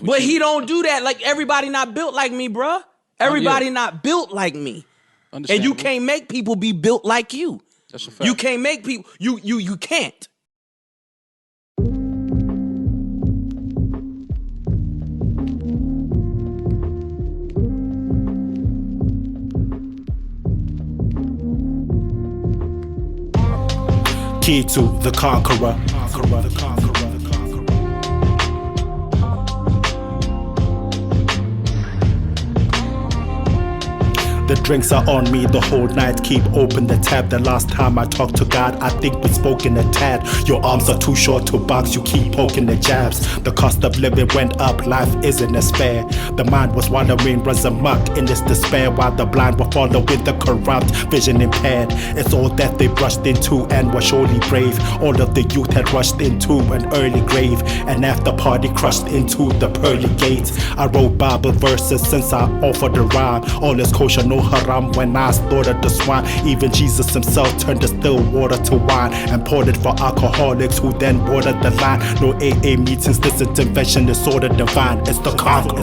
But he don't do that. Like, everybody not built like me, bruh. Everybody not built like me. And you can't make people be built like you. That's a fact. You can't make people, you can't. Key to the conqueror. The drinks are on me the whole night, keep open the tab. The last time I talked to God, I think we spoke in a tad. Your arms are too short to box, you keep poking the jabs. The cost of living went up, life isn't as fair. The mind was wandering, runs amok in this despair, while the blind were following the corrupt, vision impaired. It's all that they brushed into and were surely brave. All of the youth had rushed into an early grave, and after party crushed into the pearly gates. I wrote Bible verses since I offered the rhyme. All is kosher, no haram when I slaughtered the swine. Even Jesus himself turned the still water to wine and poured it for alcoholics who then watered the line. No AA meetings, this intervention is order divine. It's the conqueror.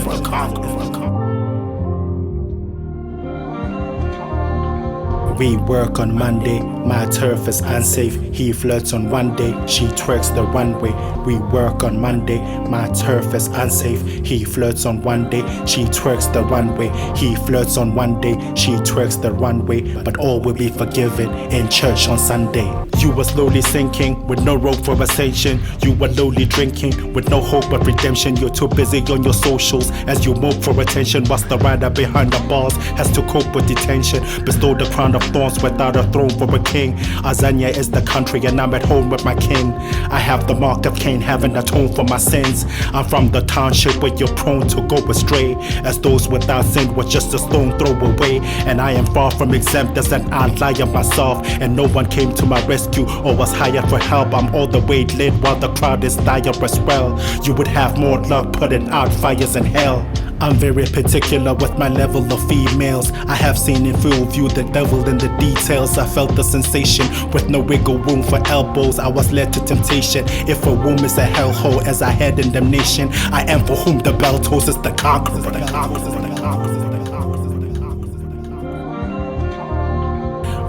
We work on Monday, my turf is unsafe. He flirts on one day, she twerks the runway. We work on Monday, my turf is unsafe. He flirts on one day, she twerks the runway. He flirts on one day, she twerks the runway. But all will be forgiven in church on Sunday. You were slowly sinking with no rope for ascension. You were lowly drinking with no hope of redemption. You're too busy on your socials as you mope for attention, whilst the rider behind the bars has to cope with detention. Bestow the crown of thorns without a throne for a king. Azania is the country and I'm at home with my king. I have the mark of Cain, having atoned for my sins. I'm from the township where you're prone to go astray, as those without sin were just a stone throw away. And I am far from exempt as an outlier myself, and no one came to my rescue or was hired for help. I'm all the way lit while the crowd is dire as well. You would have more luck putting out fires in hell. I'm very particular with my level of females. I have seen in full view the devil in the details. I felt the sensation with no wiggle room for elbows. I was led to temptation. If a womb is a hellhole as I head in damnation, I am for whom the bell tolls is the conqueror.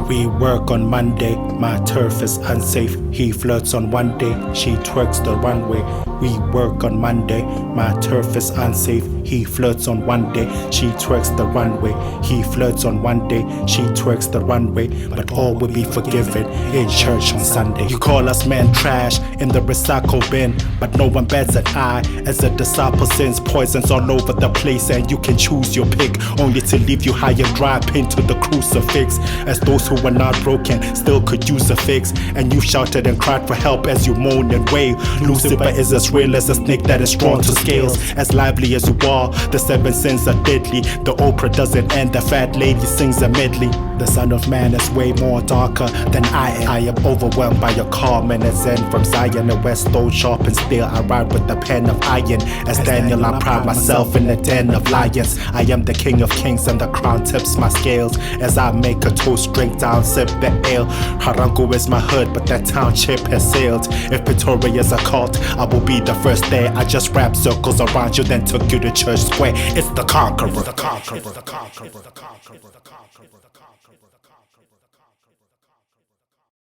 We work on Monday, my turf is unsafe. He flirts on one day, she twerks the runway. We work on Monday, my turf is unsafe. He flirts on one day, she twerks the runway. He flirts on one day, she twerks the runway. But all will be forgiven in church on Sunday. You call us man trash in the recycle bin, but no one bats an eye as a disciple sends poisons all over the place. And you can choose your pick, only to leave you high and dry, pinned to the crucifix. As those who were not broken still could use a fix. And you shouted and cried for help as you moaned and wailed. Lucifer is as real as a snake that is drawn to scales. As lively as you are, the 7 sins are deadly. The opera doesn't end, the fat lady sings a medley. The Son of Man is way more darker than I am. I am overwhelmed by your calm and a zen from Zion. The West stone sharp and steel, I ride with the pen of iron. As Daniel, I pride myself in the den of lions. I am the king of kings and the crown tips my scales. As I make a toast, drink down, sip the ale. Harangu is my hood, but that township has sailed. If Pretoria is a cult, I will be the first there. I just wrapped circles around you, then took you to church square. It's the conqueror. It's the conqueror. It's the conqueror. It's the conqueror. It's the conqueror.